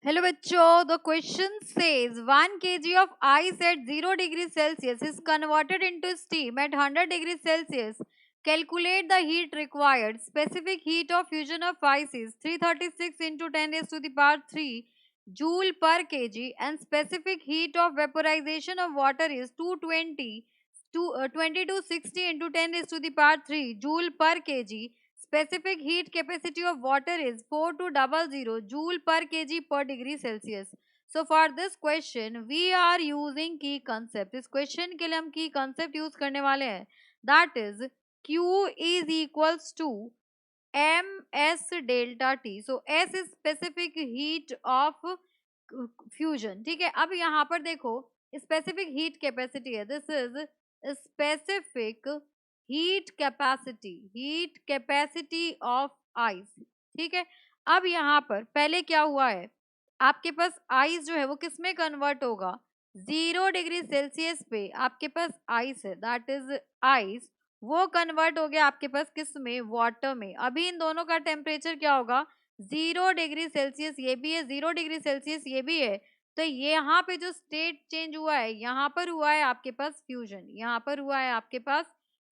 Hello bachcho, the question says 1 kg of ice at 0 degrees Celsius is converted into steam at 100 degrees Celsius. Calculate the heat required. Specific heat of fusion of ice is 336 into 10 raised to the power 3 joule per kg, and specific heat of vaporization of water is 2260 into 10 raised to the power 3 joule per kg. Specific heat capacity of water is 4200 joule per kg per degree Celsius. So for this question we are using key concept. इस question के लिए हम key concept use करने वाले हैं. That is Q is equals to ms delta T. So S is specific heat of fusion. ठीक है. अब यहाँ पर देखो specific heat capacity है. This is specific heat capacity of ice. ठीक है. अब यहाँ पर पहले क्या हुआ है, आपके पास आइस जो है वो किस में कन्वर्ट होगा, 0 डिग्री सेल्सियस पे आपके पास आइस है, दैट इज आइस, वो कन्वर्ट हो गया आपके पास किस में, वाटर में. अभी इन दोनों का टेम्परेचर क्या होगा, 0 डिग्री सेल्सियस ये भी है, 0 डिग्री सेल्सियस ये भी है. तो ये यहाँ पे जो स्टेट चेंज हुआ है, यहाँ पर हुआ है आपके पास फ्यूजन, यहाँ पर हुआ है आपके पास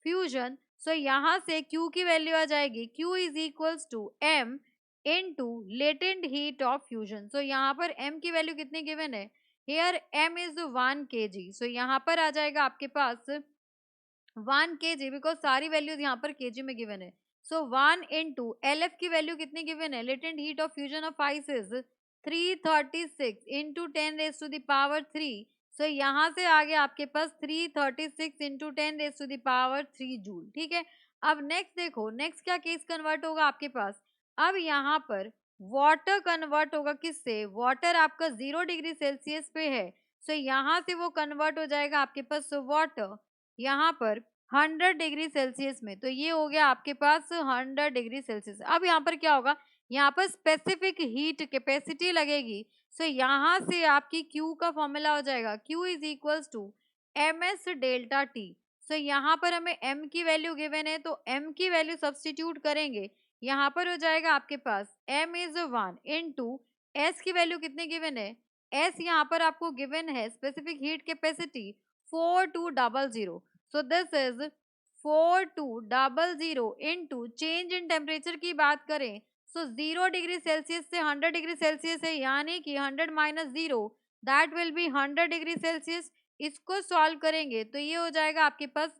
फ्यूजन. सो यहाँ से Q की वैल्यू आ जाएगी, Q is equals to M into latent heat of fusion. So यहाँ पर M की वैल्यू कितनी गिवन है, here M is 1 kg. So यहाँ पर आ जाएगा आपके पास 1 kg, बिकॉज सारी वैल्यूज यहाँ पर kg में गिवन है. सो 1 इंटू LF की वैल्यू कितनी गिवन है, latent heat of fusion of ice is 336 into 10 raise to the power 3. So यहाँ से आ गया आपके पास 336 into 10 raise to the power 3 joule. ठीक है. अब नेक्स्ट देखो, नेक्स्ट क्या केस कन्वर्ट होगा आपके पास, अब यहाँ पर वाटर कन्वर्ट होगा किससे, वाटर आपका 0 डिग्री सेल्सियस पे है. सो यहाँ से वो कन्वर्ट हो जाएगा आपके पास वाटर यहाँ पर 100 डिग्री सेल्सियस में. तो ये हो गया आपके पास 100 डिग्री सेल्सियस. अब यहाँ पर क्या होगा, यहाँ पर स्पेसिफिक हीट कैपेसिटी लगेगी. सो यहाँ से आपकी Q का फॉर्मूला हो जाएगा, Q is equals to ms delta T. So यहाँ पर हमें M की वैल्यू गिवन है, तो M की वैल्यू सब्सटीट्यूट करेंगे, यहाँ पर हो जाएगा आपके पास M इज 1 इंटू S की वैल्यू कितनी गिवन है, S यहाँ पर आपको गिवन है specific heat capacity 4200. So this is 4200 into change in temperature की बात करें, सो 0 डिग्री सेल्सियस से 100 डिग्री सेल्सियस है, यानी कि 100 minus 0 that will be 100 degree Celsius. इसको सॉल्व करेंगे तो ये हो जाएगा आपके पास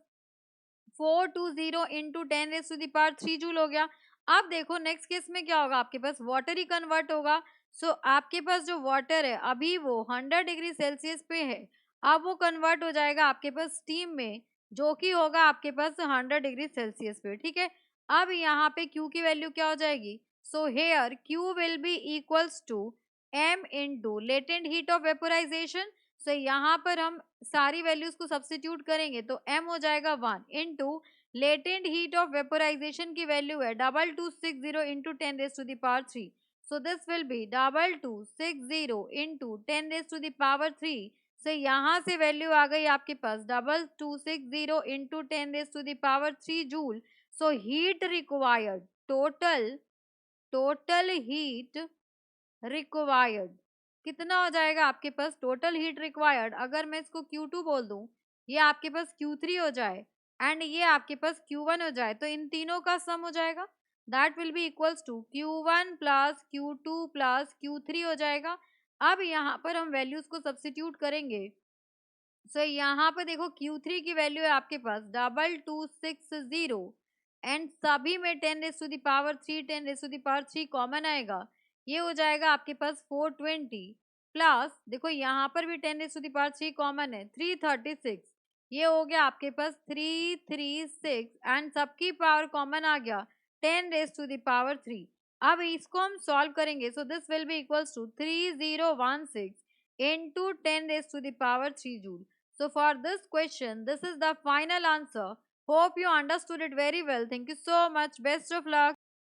420 into 10 raise to the power 3 joule हो गया. अब देखो नेक्स्ट केस में क्या होगा, आपके पास वाटर ही कन्वर्ट होगा. सो आपके पास जो वाटर है अभी वो 100 डिग्री सेल्सियस पे है, अब वो कन्वर्ट हो जाएगा आपके पास स्टीम में, जो कि होगा आपके पास 100 डिग्री सेल्सियस पे. ठीक है. अब यहाँ पे Q की वैल्यू क्या हो जाएगी, so here Q will be equals to M into latent heat of vaporisation. So यहाँ पर हम सारी वैल्यूज को सब्स्टिट्यूट करेंगे तो M हो जाएगा 1 into latent heat of vaporisation की वैल्यू है 2260 into 10 raise to the power 3. So this will be 2260 into 10 raise to the power 3. So यहाँ से वैल्यू आ गई आपके पास 2260 into 10 raise to the power 3 joule. So heat required, total heat required कितना हो जाएगा आपके पास, टोटल हीट रिक्वायर्ड अगर मैं इसको Q2 बोल दूं, ये आपके पास Q3 हो जाए एंड ये आपके पास Q1 हो जाए, तो इन तीनों का सम हो जाएगा, that will be equals to Q1 plus Q2 plus Q3 हो जाएगा. अब यहाँ पर हम वैल्यूज को सब्स्टिट्यूट करेंगे. सो यहाँ पर देखो Q3 की वैल्यू है आपके पास 2260 एंड सभी में 10 raise to the power 3 10 raise to the power 3 common आएगा, ये हो जाएगा आपके पास 420 प्लस देखो यहाँ पर भी 10 raise to the power 3 common है 336, ये हो गया आपके पास 336 एंड सबकी पावर कॉमन आ गया 10 रेज टू द पावर 3. अब इसको हम सॉल्व करेंगे, so this will be equals to 3016 into 10 raised to the power 3 joule. So for this question, this is the final answer. Hope you understood it very well. Thank you so much. Best of luck.